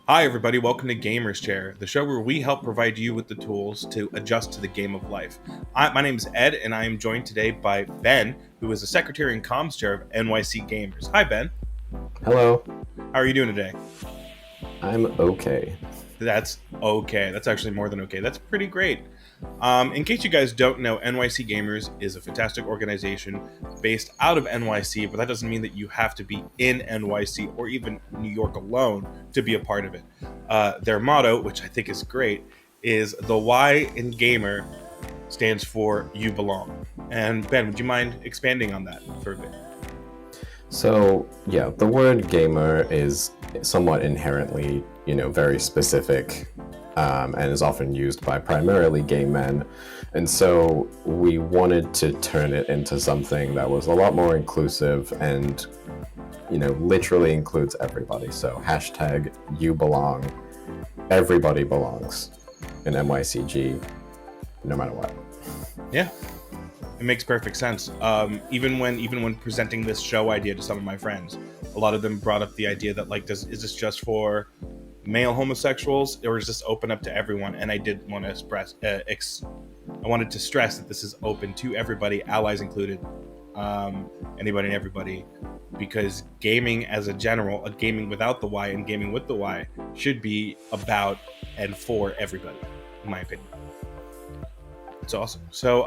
Hi, everybody. Welcome to Gamers Chair, the show where we help provide you with the tools to adjust to the game of life. My name is Ed, and I am joined today by Ben, who is the Secretary and Comms Chair of NYC Gamers. Hi, Ben. Hello, How are you doing today? I'm okay. That's okay. That's actually more than okay. That's pretty great. In case you guys don't know, NYC Gamers is a fantastic organization based out of NYC, but that doesn't mean that you have to be in NYC or even New York alone to be a part of it. Their motto, which I think is great, is the Y in Gamer stands for You Belong. And Ben, would you mind expanding on that for a bit? So, yeah, the word gamer is somewhat inherently, very specific and is often used by primarily gay men. And so we wanted to turn it into something that was a lot more inclusive and, literally includes everybody. So, hashtag you belong, everybody belongs in NYCG, no matter what. Yeah, it makes perfect sense. Even when presenting this show idea to some of my friends, a lot of them brought up the idea that is this just for male homosexuals or is this open up to everyone? And I did want to express, I wanted to stress that this is open to everybody, allies included, anybody and everybody, because gaming as a general, a gaming without the Y and gaming with the Y, should be about and for everybody, in my opinion. It's awesome. So,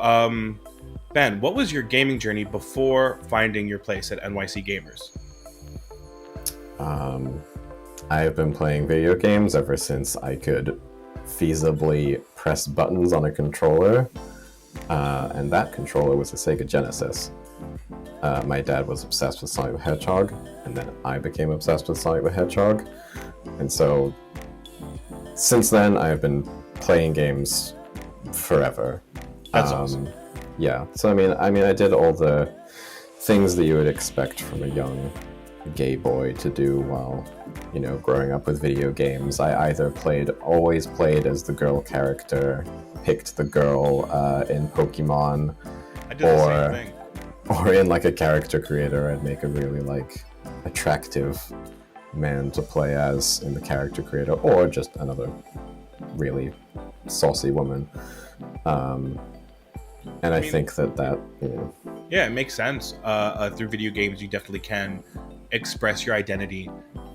Ben, what was your gaming journey before finding your place at NYC Gamers? I have been playing video games ever since I could feasibly press buttons on a controller, and that controller was a Sega Genesis. My dad was obsessed with Sonic the Hedgehog, and then I became obsessed with Sonic the Hedgehog, and so since then I've been playing games forever. That's awesome. Yeah, so I did all the things that you would expect from a young gay boy to do while, growing up with video games. I either always played as the girl character, picked the girl in Pokemon, I did the same thing. or in like a character creator, I'd make a really attractive man to play as in the character creator, or just another really saucy woman. And I think that. Yeah, it makes sense. Through video games, you definitely can express your identity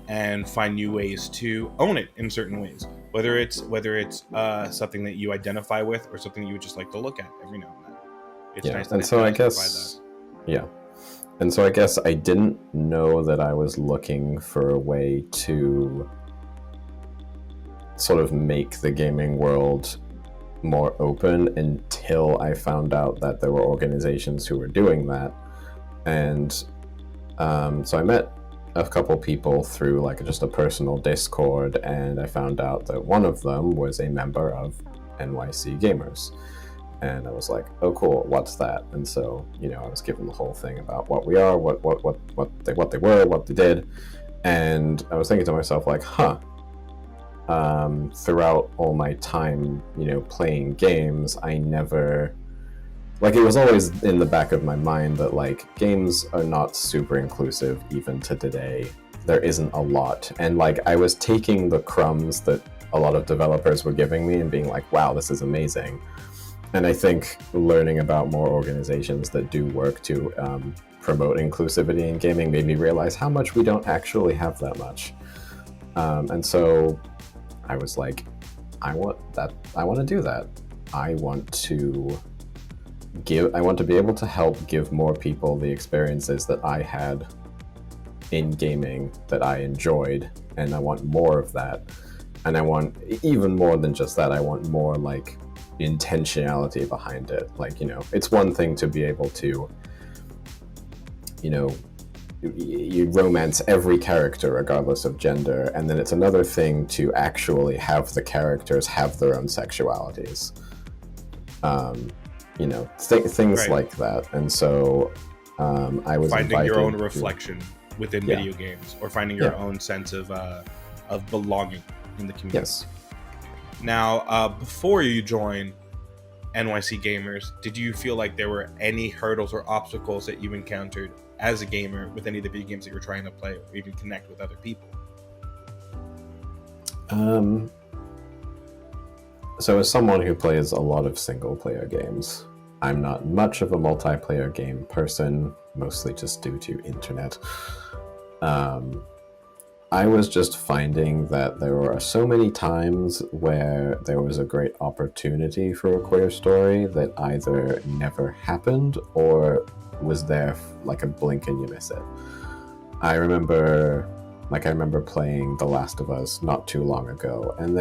and find new ways to own it in certain ways. Whether it's something that you identify with or something you would just like to look at every now and then. It's nice to and so I guess, that. yeah. And so I guess I didn't know that I was looking for a way to sort of make the gaming world more open until I found out that there were organizations who were doing that. And so I met a couple people through just a personal Discord, and I found out that one of them was a member of NYC Gamers. And I was like, oh cool, what's that? And so, I was given the whole thing about what we are, what they were, what they did. And I was thinking to myself, throughout all my time, playing games, I never, it was always in the back of my mind that games are not super inclusive even to today. There isn't a lot. And I was taking the crumbs that a lot of developers were giving me and being like, wow, this is amazing. And I think learning about more organizations that do work to promote inclusivity in gaming made me realize how much we don't actually have that much. And so I was like, I want to do that. I want to be able to help give more people the experiences that I had in gaming that I enjoyed, and I want more of that. And I want even more than just that. I want more intentionality behind it. It's one thing to be able to, you romance every character regardless of gender, and then it's another thing to actually have the characters have their own sexualities. Things Right. like that. And so I was Finding your own reflection within Yeah. video games, or finding your Yeah. own sense of belonging in the community. Yes. Now, before you joined NYC Gamers, did you feel like there were any hurdles or obstacles that you encountered as a gamer with any of the video games that you were trying to play or even connect with other people? Um, so as someone who plays a lot of single-player games, I'm not much of a multiplayer game person, mostly just due to internet. I was just finding that there were so many times where there was a great opportunity for a queer story that either never happened or was there like a blink and you miss it. I remember playing The Last of Us not too long ago, and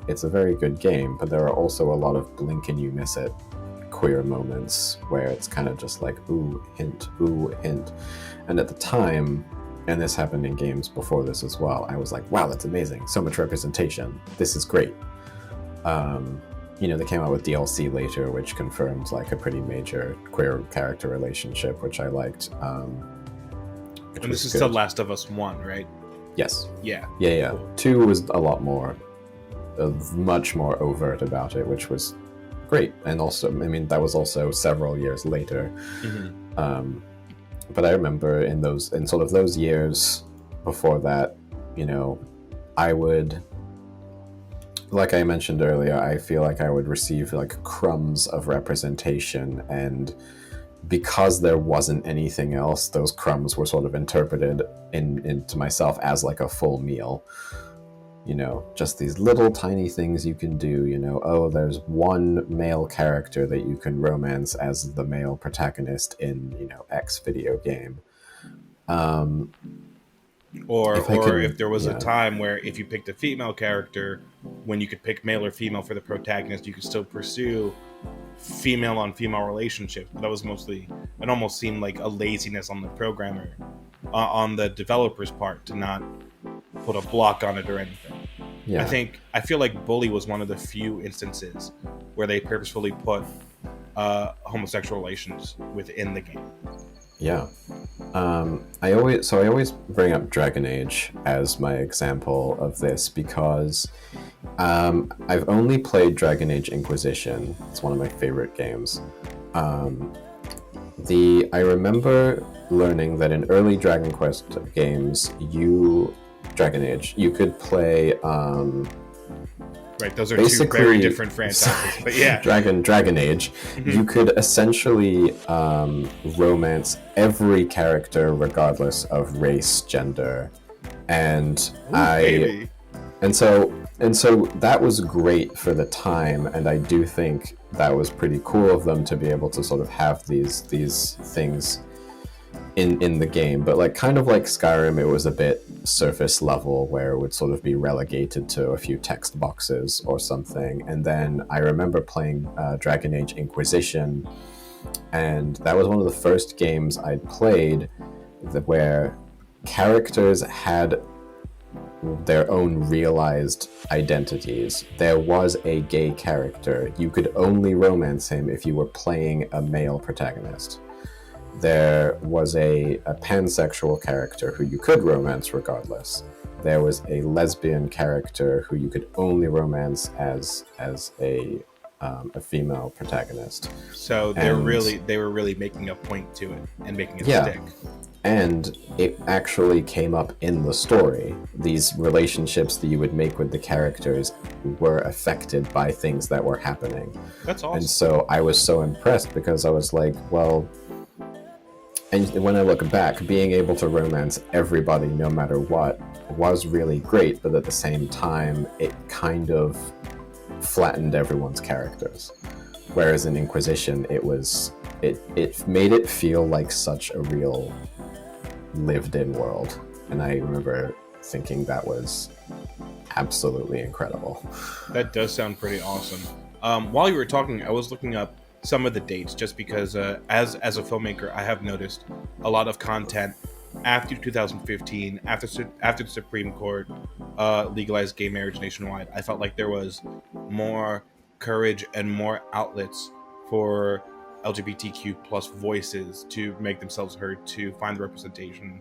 it's a very good game, but there are also a lot of blink and you miss it queer moments where it's kind of just like, ooh, hint, ooh, hint. And at the time, and this happened in games before this as well, I was like, wow, that's amazing. So much representation. This is great. They came out with DLC later, which confirmed like a pretty major queer character relationship, which I liked. And this is good. still Last of Us 1, right? Yes. Yeah. Yeah. Cool. 2 was a lot more, much more overt about it, which was great. And also, I mean, that was also several years later. Mm-hmm. But I remember in sort of those years before that, I would, like I mentioned earlier, I feel like I would receive like crumbs of representation, and because there wasn't anything else, those crumbs were sort of interpreted into myself as like a full meal. Just these little tiny things you can do, oh, there's one male character that you can romance as the male protagonist in, X video game. If there was a time where if you picked a female character, when you could pick male or female for the protagonist, you could still pursue female on female relationships. But that was mostly, it almost seemed like a laziness on the programmer, on the developer's part, to not put a block on it or anything. Yeah. I feel like Bully was one of the few instances where they purposefully put homosexual relations within the game. Yeah. I always bring up Dragon Age as my example of this because I've only played Dragon Age Inquisition. It's one of my favorite games. I remember learning that in early Dragon Quest games, Dragon Age, you could play right, those are two very different franchises, but yeah. Dragon Age, mm-hmm. You could essentially romance every character regardless of race, gender, and so that was great for the time, and I do think that was pretty cool of them to be able to sort of have these things in the game. But like kind of like Skyrim, it was a bit surface level where it would sort of be relegated to a few text boxes or something. And then I remember playing Dragon Age Inquisition, and that was one of the first games I'd played where characters had their own realized identities. There was a gay character. You could only romance him if you were playing a male protagonist. There was a pansexual character who you could romance regardless. There was a lesbian character who you could only romance as a female protagonist. So they were really making a point to it and making it stick. And it actually came up in the story. These relationships that you would make with the characters were affected by things that were happening. That's awesome. And so I was so impressed because I was like, well, and when I look back, being able to romance everybody no matter what was really great, but at the same time, it kind of flattened everyone's characters. Whereas in Inquisition, it made it feel like such a real lived-in world. And I remember thinking that was absolutely incredible. That does sound pretty awesome. While you were talking, I was looking up some of the dates just because as a filmmaker, I have noticed a lot of content after 2015, after the Supreme Court legalized gay marriage nationwide. I felt like there was more courage and more outlets for LGBTQ plus voices to make themselves heard, to find the representation,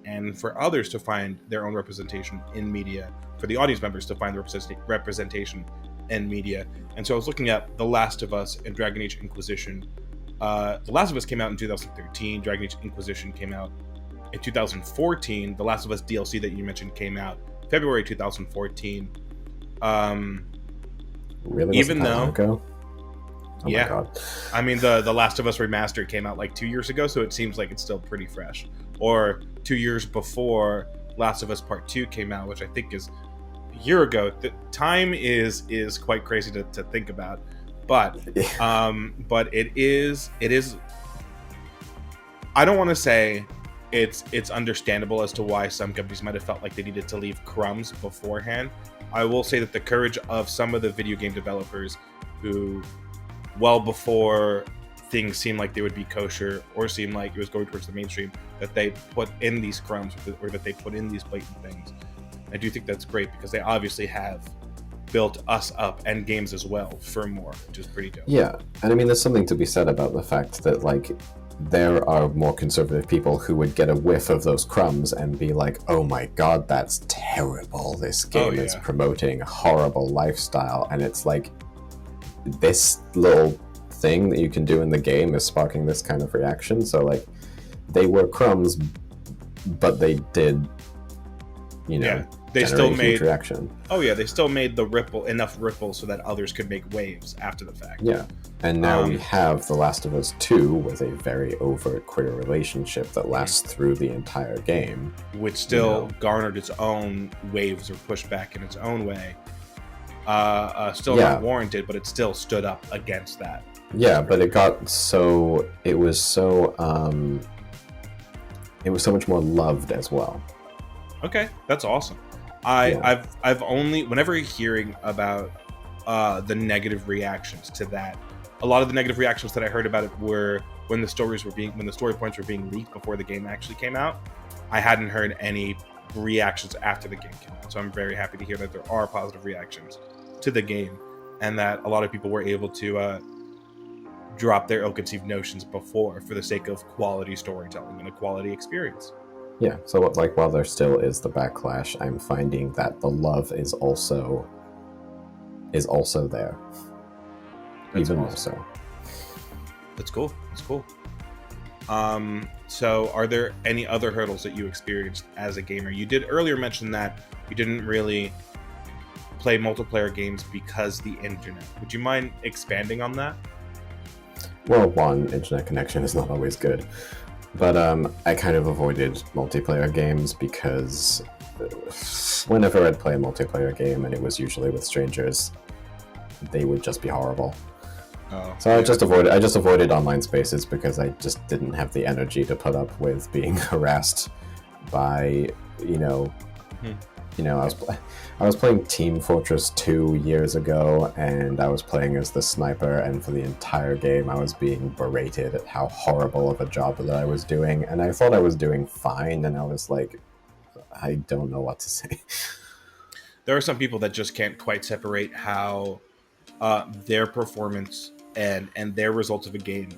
and for others to find their own representation in media, for the audience members to find the representation in media. And so I was looking at The Last of Us and Dragon Age Inquisition. The Last of Us came out in 2013. Dragon Age Inquisition came out in 2014. The Last of Us DLC that you mentioned came out February 2014. Really? Even Was it that long though, ago? Oh yeah, my god. I mean the Last of Us remastered came out like 2 years ago, so it seems like it's still pretty fresh. Or 2 years before Last of Us Part 2 came out, which I think is a year ago. The time is quite crazy to think about, but it is. I don't want to say it's understandable as to why some companies might have felt like they needed to leave crumbs beforehand. I will say that the courage of some of the video game developers who, well before things seemed like they would be kosher or seemed like it was going towards the mainstream, that they put in these crumbs or that they put in these blatant things. I do think that's great because they obviously have built us up and games as well for more, which is pretty dope. Yeah, and I mean, there's something to be said about the fact that, like, there are more conservative people who would get a whiff of those crumbs and be like, oh my god, that's terrible. This game is promoting a horrible lifestyle. And it's like, this little thing that you can do in the game is sparking this kind of reaction. So, like, they were crumbs, but they did, they still made reaction. Oh yeah, they still made enough ripple so that others could make waves after the fact. Yeah, and now we have The Last of Us 2 with a very overt queer relationship that lasts through the entire game, which still garnered its own waves or pushback in its own way. Still not warranted, but it still stood up against that. Yeah, but it was so much more loved as well. Okay, that's awesome. I've only, whenever hearing about the negative reactions to that, a lot of the negative reactions that I heard about it were when the story points were being leaked before the game actually came out. I hadn't heard any reactions after the game came out, so I'm very happy to hear that there are positive reactions to the game, and that a lot of people were able to drop their ill-conceived notions before for the sake of quality storytelling and a quality experience. Yeah, so like while there still is the backlash, I'm finding that the love is also there. That's even awesome. More so. That's cool. So are there any other hurdles that you experienced as a gamer? You did earlier mention that you didn't really play multiplayer games because the internet. Would you mind expanding on that? Well, one, internet connection is not always good. But I kind of avoided multiplayer games because whenever I'd play a multiplayer game, and it was usually with strangers, they would just be horrible. I just avoided online spaces because I just didn't have the energy to put up with being harassed by, I was playing Team Fortress 2 years ago, and I was playing as the sniper, and for the entire game I was being berated at how horrible of a job that I was doing, and I thought I was doing fine, and I was like, I don't know what to say. There are some people that just can't quite separate how their performance and their results of a game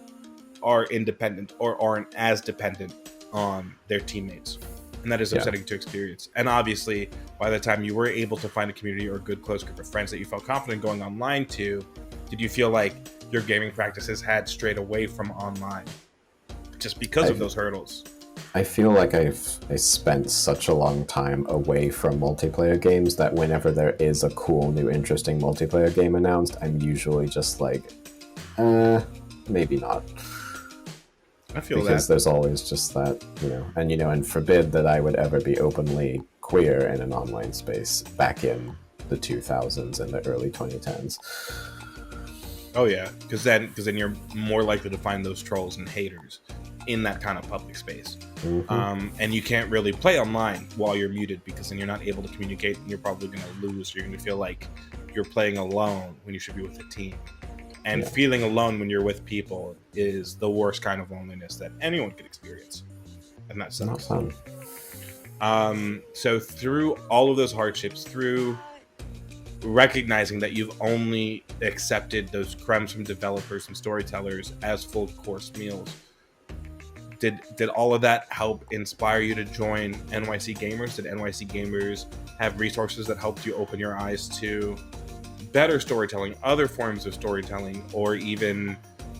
are independent or aren't as dependent on their teammates. And that is upsetting to experience. And obviously, by the time you were able to find a community or a good close group of friends that you felt confident going online to, did you feel like your gaming practices had strayed away from online just because of those hurdles? I feel like I spent such a long time away from multiplayer games that whenever there is a cool, new, interesting multiplayer game announced, I'm usually just like, maybe not. I feel because there's always just that, and forbid that I would ever be openly queer in an online space back in the 2000s and the early 2010s. Oh yeah, because then you're more likely to find those trolls and haters in that kind of public space. Mm-hmm. And you can't really play online while you're muted because then you're not able to communicate and you're probably going to lose. You're going to feel like you're playing alone when you should be with a team. And feeling alone when you're with people is the worst kind of loneliness that anyone could experience. And that sucks. Not fun. So through all of those hardships, through recognizing that you've only accepted those crumbs from developers and storytellers as full course meals, did all of that help inspire you to join NYC Gaymers? Did NYC Gaymers have resources that helped you open your eyes to better storytelling, other forms of storytelling, or even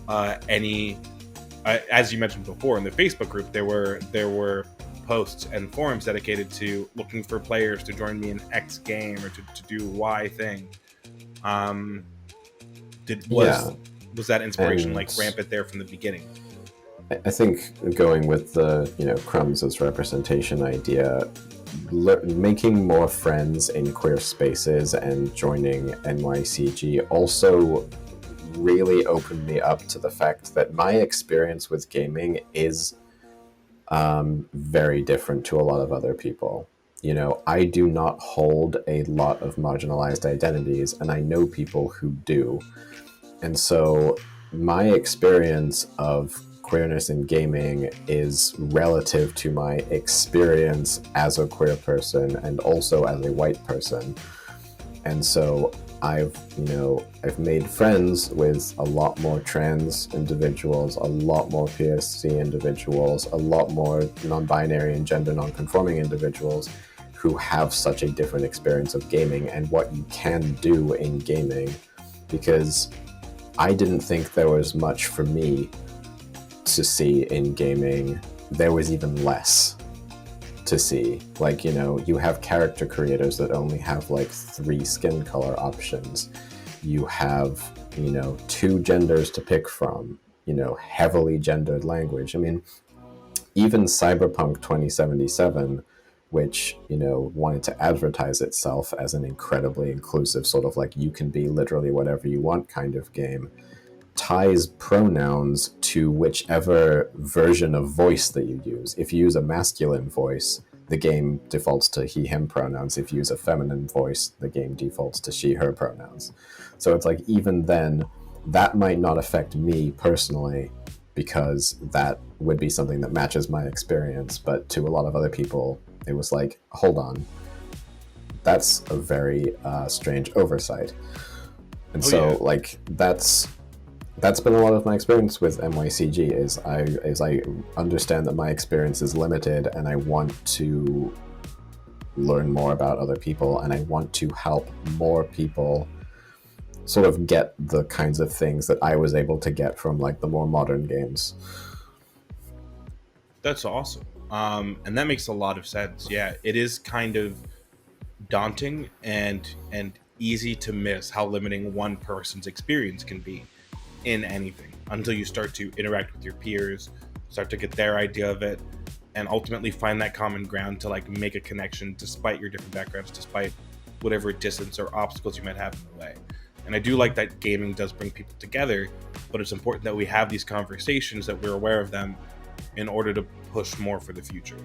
as you mentioned before in the Facebook group, there were posts and forums dedicated to looking for players to join me in X game or to do Y thing. Did Yeah, was that inspiration like and rampant there from the beginning? I think going with the crumbs as representation idea, making more friends in queer spaces and joining NYCG also really opened me up to the fact that my experience with gaming is very different to a lot of other people. I do not hold a lot of marginalized identities, and I know people who do. And so my experience of queerness in gaming is relative to my experience as a queer person and also as a white person. And so I've made friends with a lot more trans individuals, a lot more PSC individuals, a lot more non-binary and gender non-conforming individuals who have such a different experience of gaming and what you can do in gaming, because I didn't think there was much for me to see in gaming. There was even less to see. Like, you have character creators that only have like 3 skin color options. You have, 2 genders to pick from, heavily gendered language. I mean, even Cyberpunk 2077, which, wanted to advertise itself as an incredibly inclusive sort of like you can be literally whatever you want kind of game, ties pronouns to whichever version of voice that you use. If you use a masculine voice, the game defaults to he, him pronouns. If you use a feminine voice, the game defaults to she, her pronouns. So it's like, even then, that might not affect me personally because that would be something that matches my experience. But to a lot of other people, it was like, hold on, that's a very strange oversight. And like, that's been a lot of my experience with NYCG. Is I understand that my experience is limited, and I want to learn more about other people, and I want to help more people sort of get the kinds of things that I was able to get from like the more modern games. That's awesome. And that makes a lot of sense. Yeah, it is kind of daunting and easy to miss how limiting one person's experience can be in anything until you start to interact with your peers, start to get their idea of it, and ultimately find that common ground to like make a connection despite your different backgrounds, despite whatever distance or obstacles you might have in the way. And I do like that gaming does bring people together, but it's important that we have these conversations, that we're aware of them in order to push more for the future.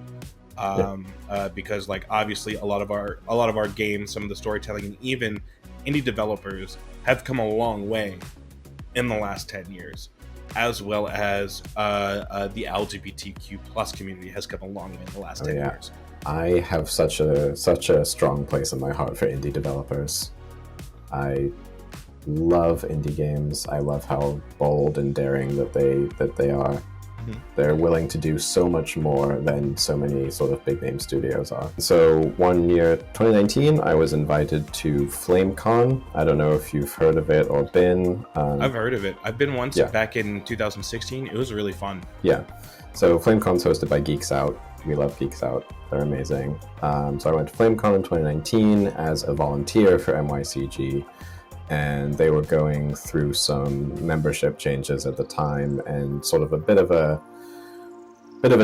Because like obviously a lot of our games, some of the storytelling, and even indie developers have come a long way in the last 10 years, as well as the LGBTQ plus community has come a long way in the last 10 years. I have such a strong place in my heart for indie developers. I love indie games. I love how bold and daring that they are. Mm-hmm. They're willing to do so much more than so many sort of big name studios are. So one year, 2019, I was invited to FlameCon. I don't know if you've heard of it or been. I've heard of it. I've been once back in 2016. It was really fun. Yeah. So FlameCon's hosted by Geeks Out. We love Geeks Out. They're amazing. So I went to FlameCon in 2019 as a volunteer for NYCG. And they were going through some membership changes at the time, and sort of a bit of a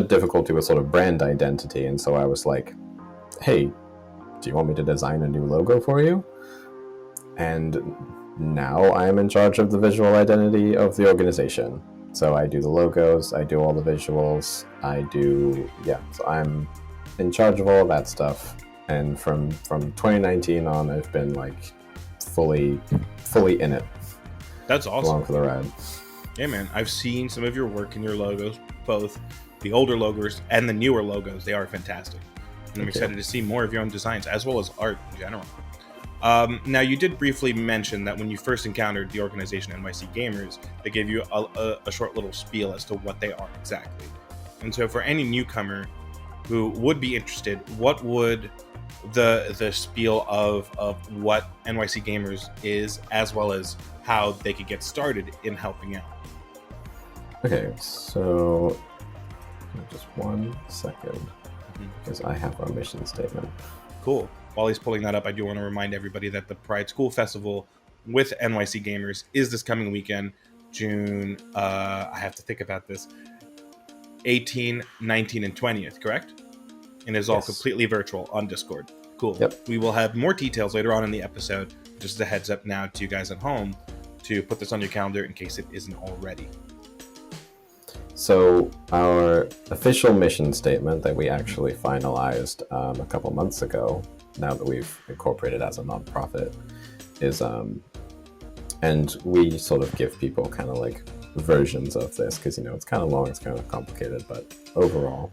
difficulty with sort of brand identity. And so I was like, hey, do you want me to design a new logo for you? And now I am in charge of the visual identity of the organization. So I do the logos, I do all the visuals, so I'm in charge of all of that stuff. And from 2019 on, I've been like fully in it. That's awesome. Along for the ride. Yeah, man. I've seen some of your work in your logos, both the older logos and the newer logos. They are fantastic. And I'm excited to see more of your own designs, as well as art in general. Now, you did briefly mention that when you first encountered the organization NYC Gaymers, they gave you a short little spiel as to what they are exactly. And so for any newcomer who would be interested, what would the spiel of what NYC Gaymers is, as well as how they could get started in helping out? Okay, so just 1 second. because I have our mission statement. Cool. While he's pulling that up, I do want to remind everybody that the Pride School Festival with NYC Gaymers is this coming weekend, June, I have to think about this, 18, 19, and 20th, correct? And it's all completely virtual on Discord. Cool. Yep. We will have more details later on in the episode. Just a heads up now to you guys at home to put this on your calendar in case it isn't already. So our official mission statement that we actually finalized a couple months ago, now that we've incorporated as a nonprofit, is, and we sort of give people kind of like versions of this because, you know, it's kind of long, it's kind of complicated, but overall,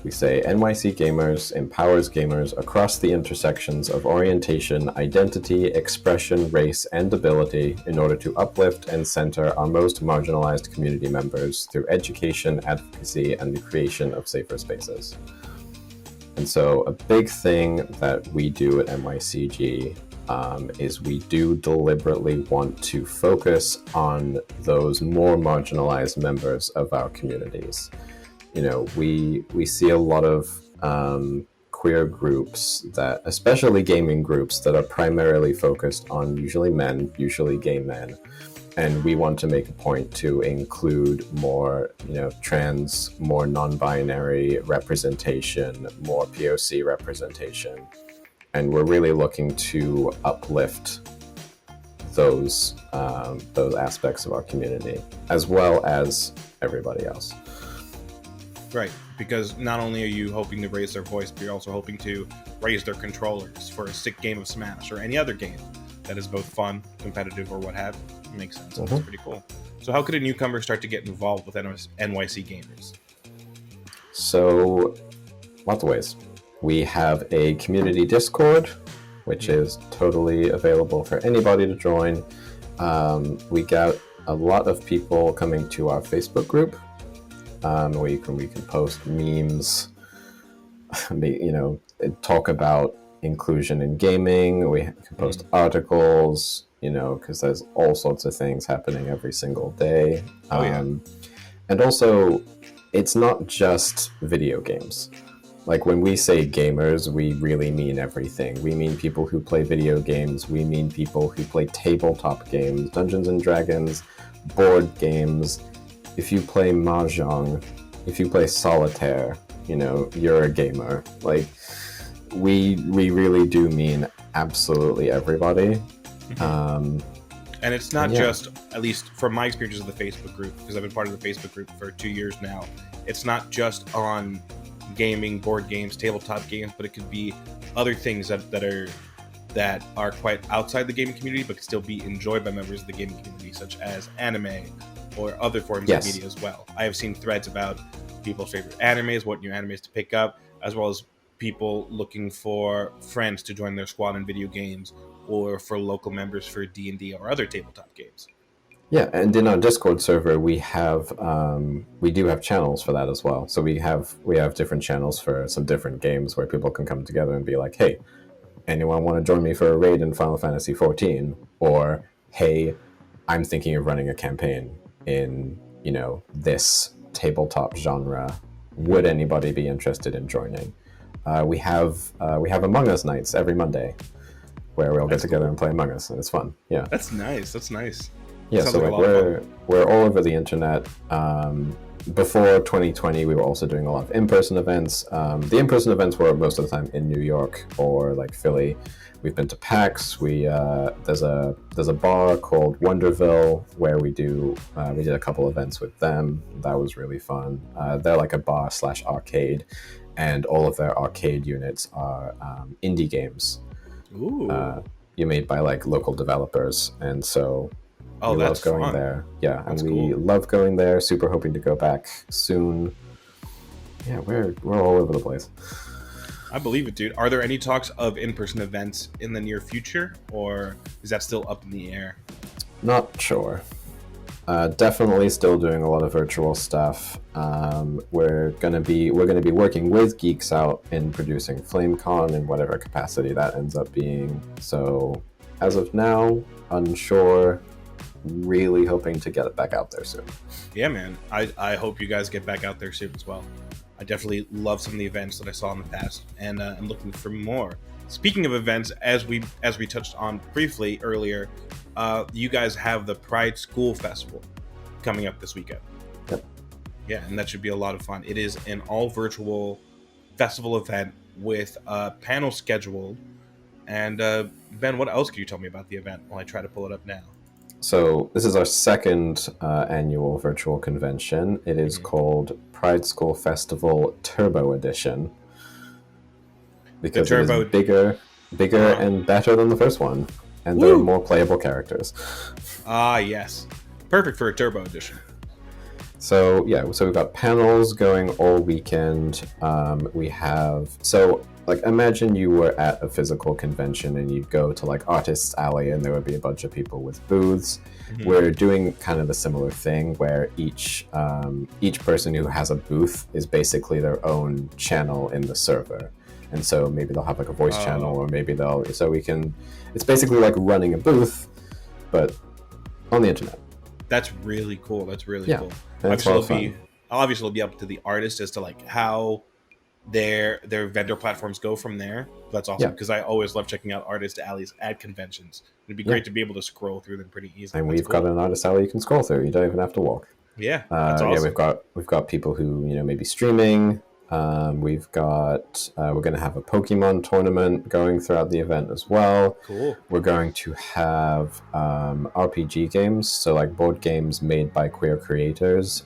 we say NYC Gaymers empowers gamers across the intersections of orientation, identity, expression, race, and ability in order to uplift and center our most marginalized community members through education, advocacy, and the creation of safer spaces. And so a big thing that we do at NYCG is we do deliberately want to focus on those more marginalized members of our communities. You know, we see a lot of queer groups that, especially gaming groups, that are primarily focused on usually men, usually gay men. And we want to make a point to include more, you know, trans, more non-binary representation, more POC representation. And we're really looking to uplift those aspects of our community, as well as everybody else. Right, because not only are you hoping to raise their voice, but you're also hoping to raise their controllers for a sick game of Smash or any other game that is both fun, competitive, or what have you. It makes sense. That's pretty cool. So how could a newcomer start to get involved with NYC Gaymers? So, lots of ways. We have a community Discord, which is totally available for anybody to join. We got a lot of people coming to our Facebook group. We can post memes, you know, talk about inclusion in gaming. We can post articles, you know, because there's all sorts of things happening every single day. And also, it's not just video games. Like when we say gamers, we really mean everything. We mean people who play video games. We mean people who play tabletop games, Dungeons and Dragons, board games. If you play Mahjong, if you play Solitaire, you know, you're a gamer. Like, we really do mean absolutely everybody. And it's not just, at least from my experiences of the Facebook group, because I've been part of the Facebook group for 2 years now, it's not just on gaming, board games, tabletop games, but it could be other things that are quite outside the gaming community, but can still be enjoyed by members of the gaming community, such as anime, or other forms of media as well. I have seen threads about people's favorite animes, what new animes to pick up, as well as people looking for friends to join their squad in video games, or for local members for D&D or other tabletop games. Yeah, and in our Discord server, we do have channels for that as well. So we have different channels for some different games where people can come together and be like, hey, anyone want to join me for a raid in Final Fantasy XIV? Or, hey, I'm thinking of running a campaign in, you know, this tabletop genre. Would anybody be interested in joining? We have Among Us nights every Monday, where we'll get together and play Among Us, and it's fun. Yeah, that's nice. Yeah, so like we're all over the internet. Before 2020, we were also doing a lot of in-person events. The in-person events were most of the time in New York or like Philly. We've been to PAX. There's a bar called Wonderville where we did a couple events with them. That was really fun. They're like a bar / arcade, and all of their arcade units are indie games. Ooh. You made by like local developers, and so we love going there. Yeah, and we love going there. Super hoping to go back soon. Yeah, we're all over the place. I believe it, dude. Are there any talks of in-person events in the near future, or is that still up in the air? Not sure. Definitely still doing a lot of virtual stuff. We're gonna be working with Geeks Out in producing FlameCon in whatever capacity that ends up being. So as of now, unsure. Really hoping to get it back out there soon. Yeah, man. I hope you guys get back out there soon as well. I definitely love some of the events that I saw in the past, and I'm looking for more. Speaking of events, as we touched on briefly earlier, you guys have the Pride School Festival coming up this weekend. Yep. Yeah, and that should be a lot of fun. It is an all virtual festival event with a panel scheduled. And Ben, what else can you tell me about the event while I try to pull it up now? So this is our second annual virtual convention. It is called Pride School Festival Turbo Edition because it is bigger and better than the first one, and there are more playable characters. Ah, yes, perfect for a Turbo Edition. So yeah, so we've got panels going all weekend. We have imagine you were at a physical convention and you'd go to like Artists Alley and there would be a bunch of people with booths. We're doing kind of a similar thing where each person who has a booth is basically their own channel in the server. And so maybe they'll have like a voice channel, or maybe it's basically like running a booth, but on the internet. That's really cool. That's really cool. Obviously it'll be up to the artist as to like how their vendor platforms go from there. That's awesome, because I always love checking out artist alleys at conventions. It'd be great to be able to scroll through them pretty easily. And we've got an artist alley you can scroll through. You don't even have to walk. Yeah, that's awesome. Yeah, we've got people who maybe streaming. We're going to have a Pokemon tournament going throughout the event as well. Cool. We're going to have RPG games, so like board games made by queer creators.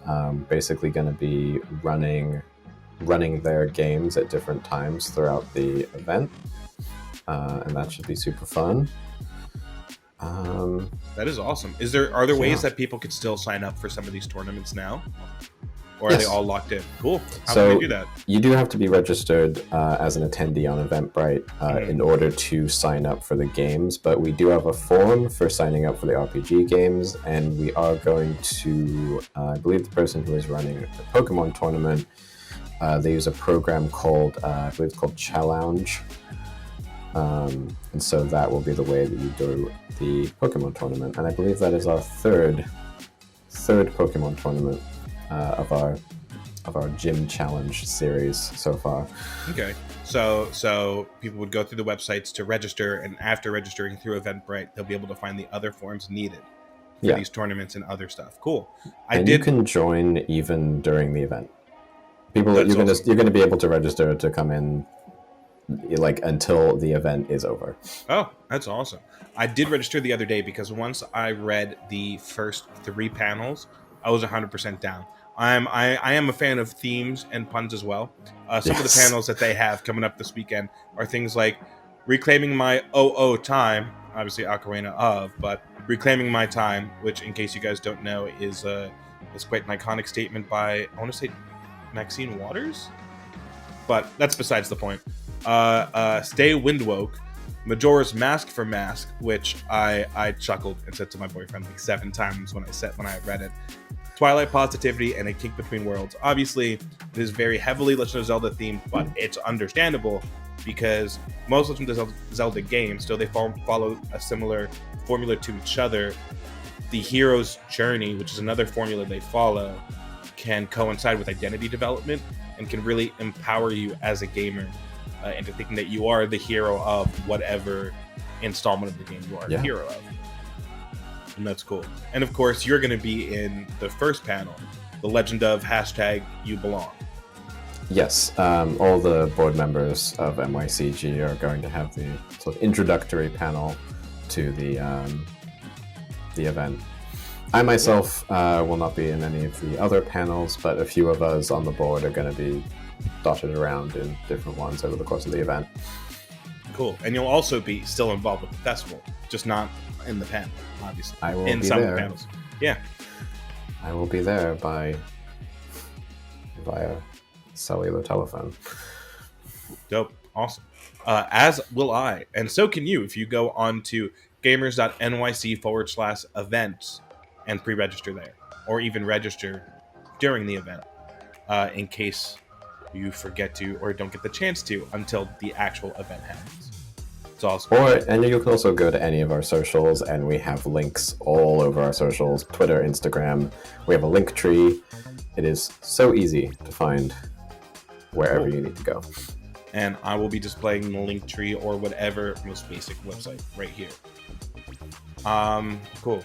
Basically going to be running their games at different times throughout the event, and that should be super fun. That is awesome. Are there ways that people could still sign up for some of these tournaments now, or are they all locked in? Cool. How can they do that? You do have to be registered as an attendee on Eventbrite in order to sign up for the games, but we do have a form for signing up for the RPG games, and we are going to I believe the person who is running the Pokemon tournament, they use a program called, I believe it's called Challenge. And so that will be the way that you do the Pokemon tournament. And I believe that is our third Pokemon tournament of our gym challenge series so far. Okay. So people would go through the websites to register, and after registering through Eventbrite, they'll be able to find the other forms needed for these tournaments and other stuff. Cool. You can join even during the event. You're going to be able to register to come in like until the event is over. Oh, that's awesome. I did register the other day because once I read the first 3 panels, I was 100% down. I am a fan of themes and puns as well. Some of the panels that they have coming up this weekend are things like Reclaiming My time, obviously Ocarina of, but Reclaiming My Time, which in case you guys don't know is quite an iconic statement by, I want to say, Maxine Waters, but that's besides the point. Stay Windwoke, Majora's Mask for Mask, which I chuckled and said to my boyfriend like 7 times when I read it. Twilight Positivity, and A Kink Between Worlds. Obviously, it is very heavily Legend of Zelda themed, but it's understandable because most Legend of Zelda games, though they follow a similar formula to each other, the hero's journey, which is another formula they follow, can coincide with identity development and can really empower you as a gamer into thinking that you are the hero of whatever installment of the game you are the hero of. And that's cool. And of course, you're going to be in the first panel, the Legend of #YouBelong. Yes, all the board members of NYCG are going to have the sort of introductory panel to the event. I myself will not be in any of the other panels, but a few of us on the board are going to be dotted around in different ones over the course of the event. Cool. And you'll also be still involved with the festival, just not in the panel, obviously. I will in be some there. Of the panels. Yeah. I will be there via cellular telephone. Dope. Awesome. As will I. And so can you if you go on to gaymers.nyc/events and pre-register there, or even register during the event in case you forget to or don't get the chance to until the actual event happens. It's awesome. And you can also go to any of our socials, and we have links all over our socials, Twitter, Instagram. We have a link tree. It is so easy to find wherever Cool. you need to go. And I will be displaying the link tree or whatever most basic website right here. Cool.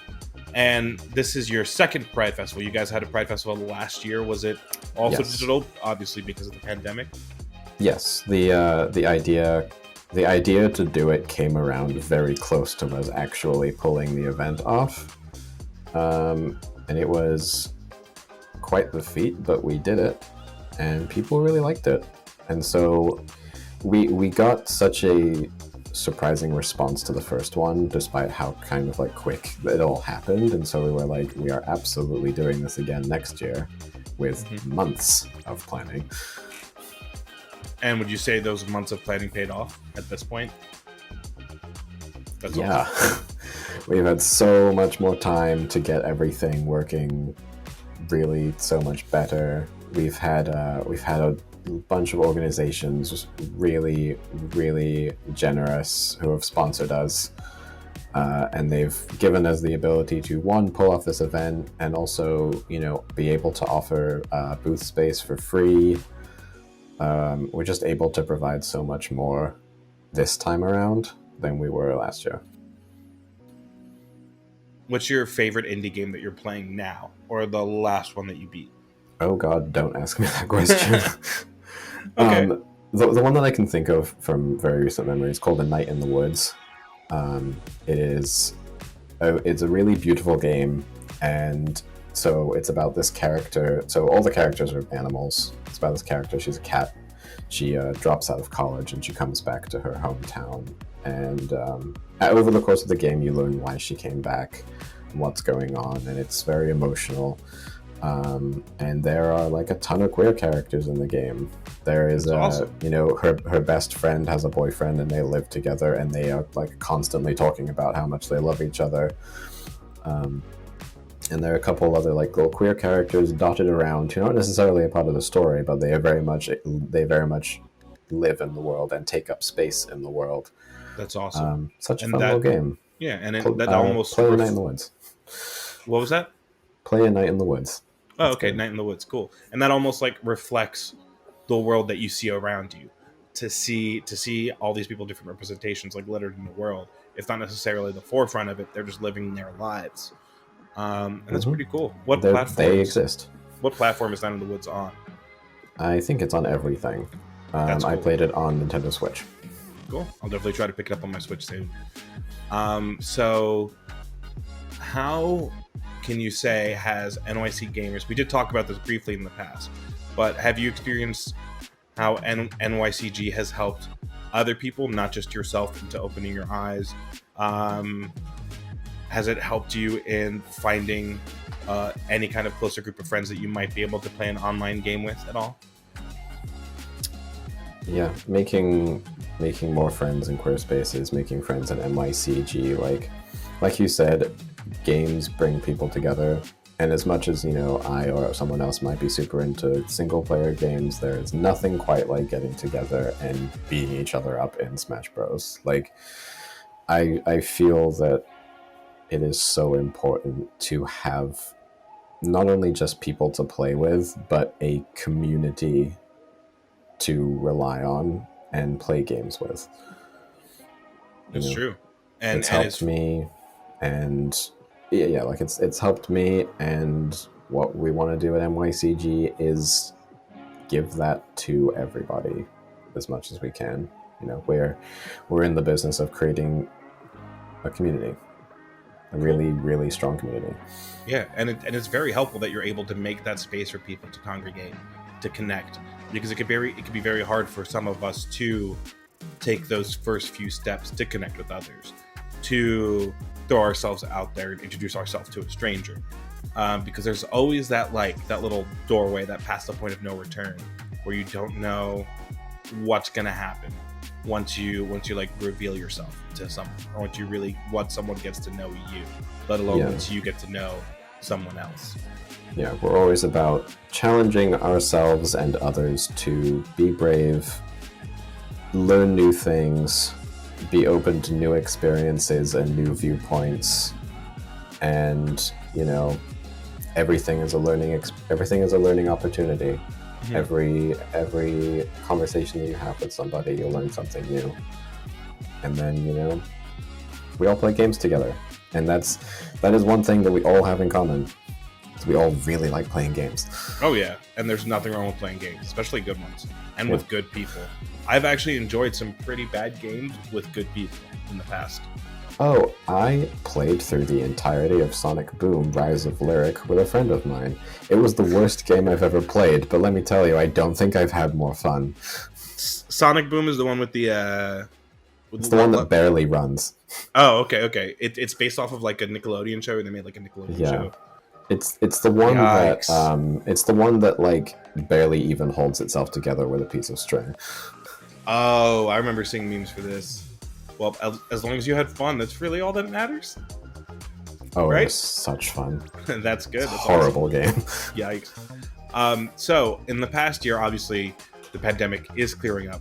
And this is your second Pride Festival. You guys had a Pride Festival last year. Was it also Yes. digital? Obviously, because of the pandemic. Yes, the idea to do it came around very close to us actually pulling the event off, and it was quite the feat, but we did it, and people really liked it, and so we got such a surprising response to the first one, despite how kind of like quick it all happened, and so we were like, we are absolutely doing this again next year, with months of planning. And would you say those months of planning paid off at this point? That's yeah. awesome. We've had so much more time to get everything working really so much better. We've had a bunch of organizations really, really generous who have sponsored us, and they've given us the ability to, one, pull off this event, and also, be able to offer booth space for free. We're just able to provide so much more this time around than we were last year. What's your favorite indie game that you're playing now, or the last one that you beat? Oh God, don't ask me that question. Okay. The one that I can think of from very recent memory is called A Night in the Woods. It's a really beautiful game, and so it's about this character. So all the characters are animals. It's about this character. She's a cat. She drops out of college and she comes back to her hometown. And over the course of the game, you learn why she came back and what's going on. And it's very emotional. And there are like a ton of queer characters in the game. There is awesome. Her best friend has a boyfriend and they live together and they are like constantly talking about how much they love each other. And there are a couple other like little queer characters dotted around who aren't necessarily a part of the story, but they very much live in the world and take up space in the world. That's awesome. Such a fun little game. Yeah, and that almost play A Night in the Woods. What was that? Play A Night in the Woods. Oh, okay, Night in the Woods, cool. And that almost like reflects the world that you see around you. To see all these people, different representations, like littered in the world. It's not necessarily the forefront of it; they're just living their lives. And that's pretty cool. What platform? They exist. What platform is Night in the Woods on? I think it's on everything. That's cool. I played it on Nintendo Switch. Cool. I'll definitely try to pick it up on my Switch soon. So how can you say has NYC Gaymers? We did talk about this briefly in the past, but have you experienced how NYCG has helped other people, not just yourself, into opening your eyes? Has it helped you in finding any kind of closer group of friends that you might be able to play an online game with at all? Yeah, making more friends in queer spaces, making friends in NYCG. Like you said, games bring people together. And as much as, I or someone else might be super into single player games, there is nothing quite like getting together and beating each other up in Smash Bros. Like, I feel that it is so important to have not only just people to play with, but a community to rely on and play games with. It's true. And it's helped me, and it's helped me, and what we want to do at NYCG is give that to everybody as much as we can. We're in the business of creating a community, a really, really strong community. Yeah, and it's very helpful that you're able to make that space for people to congregate, to connect, because it could be very hard for some of us to take those first few steps to connect with others, to throw ourselves out there and introduce ourselves to a stranger, because there's always that little doorway, that past the point of no return, where you don't know what's gonna happen once you reveal yourself to someone, or once someone gets to know you, let alone once you get to know someone else. Yeah, we're always about challenging ourselves and others to be brave, learn new things, be open to new experiences and new viewpoints, and everything is a learning opportunity. Mhm. Every conversation that you have with somebody, you'll learn something new, and then we all play games together, and that is one thing that we all have in common. Is we all really like playing games. Oh yeah, and there's nothing wrong with playing games, especially good ones, and Yeah. with good people. I've actually enjoyed some pretty bad games with good people in the past. Oh, I played through the entirety of Sonic Boom: Rise of Lyric with a friend of mine. It was the worst game I've ever played, but let me tell you, I don't think I've had more fun. Sonic Boom is the one with the. It's the one that barely runs. Oh, okay. It's based off of like a Nickelodeon show. They made like a Nickelodeon show. It's the one Yikes. that like barely even holds itself together with a piece of string. Oh, I remember seeing memes for this. Well, as long as you had fun, that's really all that matters. Oh, right? It was such fun. That's good. That's horrible awesome. Game. Yikes. So in the past year, obviously, the pandemic is clearing up.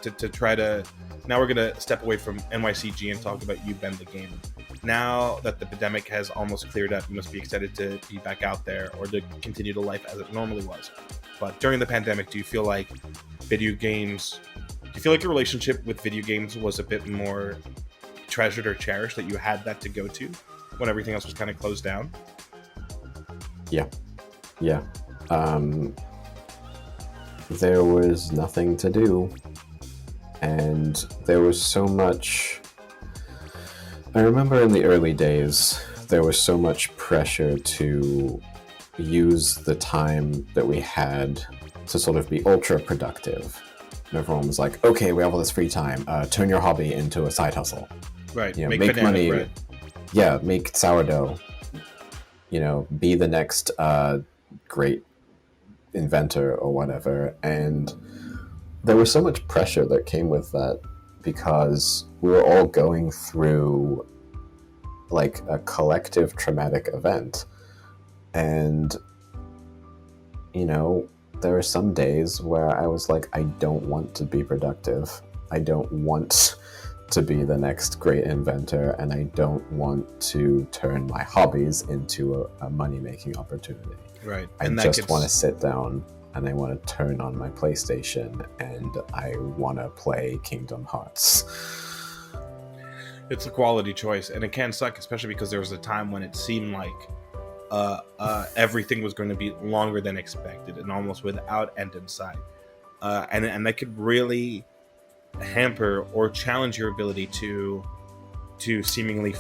To try to, now we're gonna step away from NYCG and talk about you, Ben the Gamer. Now that the pandemic has almost cleared up, you must be excited to be back out there or to continue to life as it normally was. But during the pandemic, do you feel like video games? Do you feel like your relationship with video games was a bit more treasured or cherished, that you had that to go to when everything else was kind of closed down? Yeah. There was nothing to do, and there was so much. I remember in the early days, there was so much pressure to use the time that we had to sort of be ultra productive. And everyone was like, okay, we have all this free time. Turn your hobby into a side hustle. Right. Make money. Bread. Yeah, make sourdough. Be the next great inventor or whatever. And there was so much pressure that came with that because we were all going through like a collective traumatic event. And, there were some days where I was like, I don't want to be productive. I don't want to be the next great inventor, and I don't want to turn my hobbies into a money-making opportunity. Right. I just want to sit down and I want to turn on my PlayStation and I want to play Kingdom Hearts. It's a quality choice, and it can suck, especially because there was a time when it seemed like everything was going to be longer than expected and almost without end in sight. And that could really hamper or challenge your ability to seemingly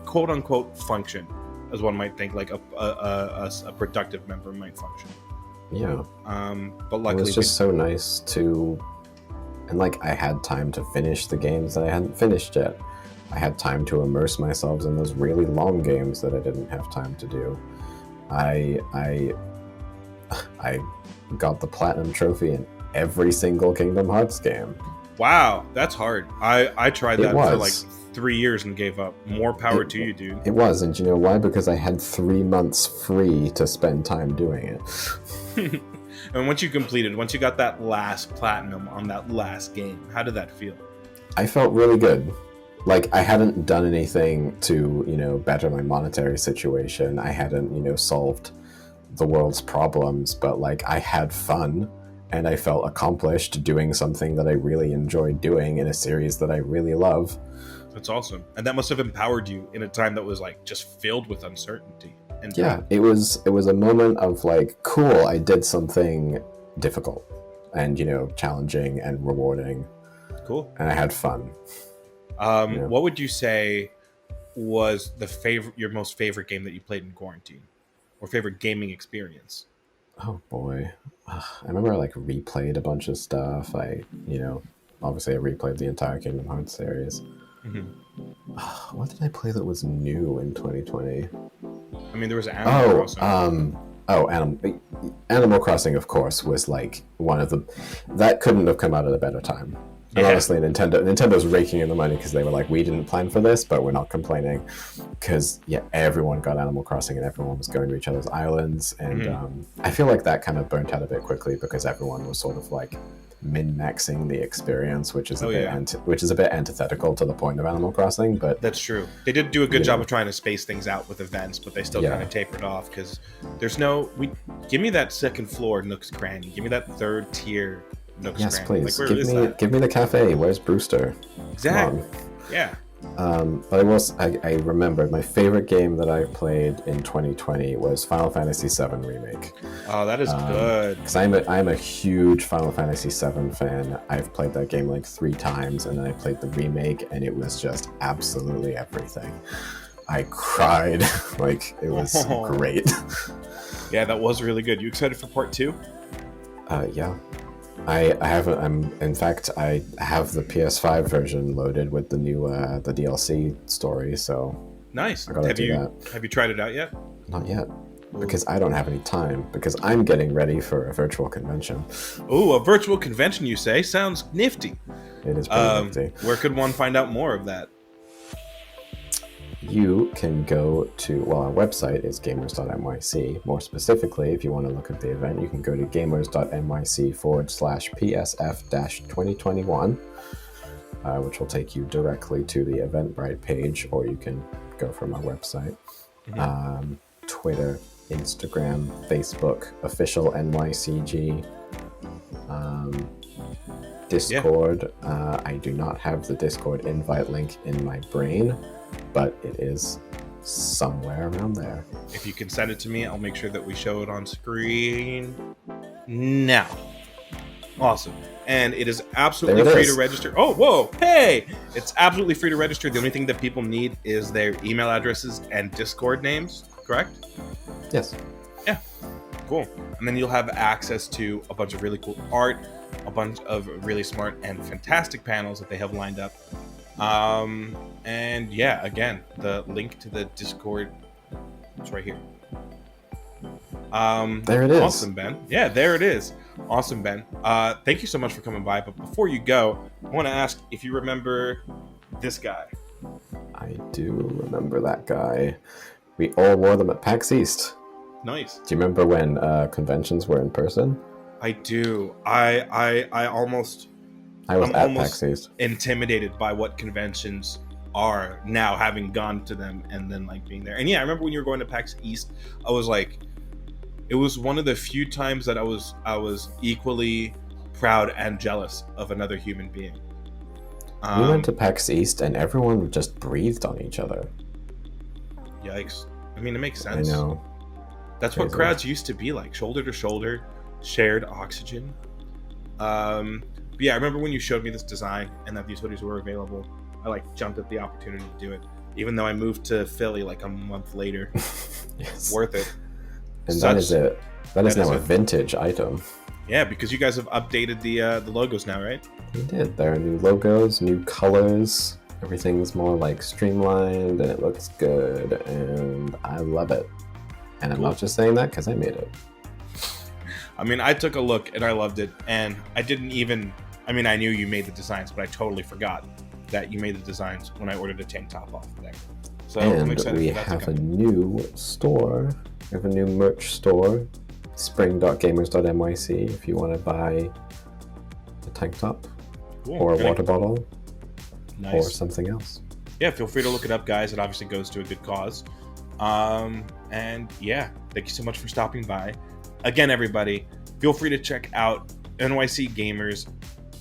quote unquote function, as one might think, like a productive member might function. Yeah. But luckily, it was just so nice to, and like I had time to finish the games that I hadn't finished yet. I had time to immerse myself in those really long games that I didn't have time to do. I got the platinum trophy in every single Kingdom Hearts game. Wow, that's hard. I tried that for like 3 years and gave up. More power to you, dude. It was, and you know why? Because I had 3 months free to spend time doing it. And once you got that last platinum on that last game, how did that feel? I felt really good. Like, I hadn't done anything to, better my monetary situation. I hadn't, solved the world's problems, but like I had fun and I felt accomplished doing something that I really enjoyed doing in a series that I really love. That's awesome. And that must have empowered you in a time that was like just filled with uncertainty. And yeah, it was a moment of like, cool, I did something difficult and, challenging and rewarding. Cool. And I had fun. What would you say was your most favorite game that you played in quarantine, or favorite gaming experience? Oh boy, I remember I replayed a bunch of stuff. Obviously I replayed the entire Kingdom Hearts series. Mm-hmm. What did I play that was new in 2020? I mean, there was Animal Crossing. Animal Crossing, of course, was like one of the that couldn't have come out at a better time. And honestly, Nintendo's raking in the money because they were like, we didn't plan for this, but we're not complaining. Because, everyone got Animal Crossing and everyone was going to each other's islands. And I feel like that kind of burnt out a bit quickly because everyone was sort of like min-maxing the experience, which is Oh, which is a bit antithetical to the point of Animal Crossing. But that's true. They did do a good You job know. of trying to space things out with events, but they still Yeah. kind of tapered off because there's no. Give me that second floor Nook's Cranny. Give me that third tier Nook's yes, Cranny. please Like, where is that? give me the cafe. Where's Brewster? Exactly. Come on. Yeah. But I remembered my favorite game that I played in 2020 was Final Fantasy VII Remake. Oh, that is good. Because I'm a huge Final Fantasy VII fan. I've played that game like 3 times, and then I played the remake, and it was just absolutely everything. I cried. Like, it was great. Yeah, that was really good. You excited for part 2? Yeah. I haven't. In fact, I have the PS5 version loaded with the new the DLC story. So Nice. I gotta do that. Have you tried it out yet? Not yet, because I don't have any time. Because I'm getting ready for a virtual convention. Ooh, a virtual convention, you say? Sounds nifty. It is pretty nifty. Where could one find out more of that? You can go to, our website is gaymers.nyc. More specifically, if you want to look at the event, you can go to gaymers.nyc/PSF-2021, which will take you directly to the Eventbrite page, or you can go from our website. Mm-hmm. Twitter, Instagram, Facebook, official NYCG, Discord. I do not have the Discord invite link in my brain, but it is somewhere around there. If you can send it to me, I'll make sure that we show it on screen now. Awesome. And it is absolutely free to register. Oh, whoa. Hey! It's absolutely free to register. The only thing that people need is their email addresses and Discord names, correct? Yes. Yeah. Cool. And then you'll have access to a bunch of really cool art, a bunch of really smart and fantastic panels that they have lined up. And yeah, again, the link to the Discord is right here. There it is. Awesome, Ben. Yeah, there it is. Awesome, Ben. Thank you so much for coming by. But before you go, I want to ask if you remember this guy. I do remember that guy. We all wore them at PAX East. Nice. Do you remember when conventions were in person? I do. I almost... I was I'm at almost PAX East. intimidated by what conventions are now, having gone to them and then like being there. And yeah, I remember when you were going to PAX East, I was like, it was one of the few times that I was equally proud and jealous of another human being. We went to PAX East and everyone just breathed on each other. Yikes. I mean, it makes sense. I know. That's what crowds used to be like, shoulder to shoulder, shared oxygen. But yeah, I remember when you showed me this design and that these hoodies were available, I like jumped at the opportunity to do it. Even though I moved to Philly like a month later. Yes. Worth it. And that is it. That is now a vintage item. Yeah, because you guys have updated the logos now, right? We did. There are new logos, new colors. Everything's more like streamlined and it looks good and I love it. And I'm not just saying that because I made it. I mean, I took a look and I loved it, and I didn't even... I mean, I knew you made the designs, but I totally forgot that you made the designs when I ordered a tank top off there. So I'm And excited we for that to have a come. new store. We have a new merch store, spring.gaymers.nyc, if you want to buy a tank top Cool. or a water bottle or Nice. something else. Yeah, feel free to look it up, guys. It obviously goes to a good cause. And yeah, thank you so much for stopping by. Again, everybody, feel free to check out NYC Gaymers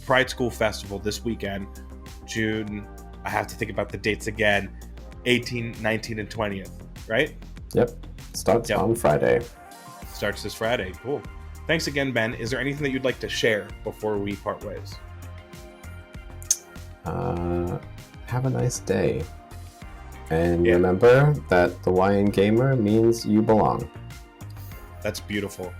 Pride School Festival this weekend, June. I have to think about the dates again. 18, 19, and 20th, right? Yep. Starts on Friday. Starts this Friday. Cool. Thanks again, Ben. Is there anything that you'd like to share before we part ways? Have a nice day. And remember that the Y in Gamer means you belong. That's beautiful.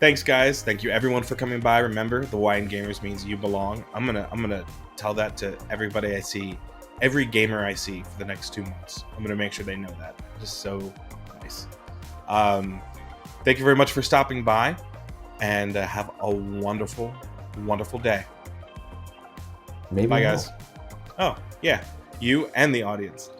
Thanks, guys. Thank you, everyone, for coming by. Remember, the Y in Gamers means you belong. I'm gonna tell that to everybody I see, every gamer I see for the next 2 months. I'm gonna make sure they know that. It's so nice. Thank you very much for stopping by, and have a wonderful, wonderful day. Maybe Bye, guys. Oh, yeah. You and the audience.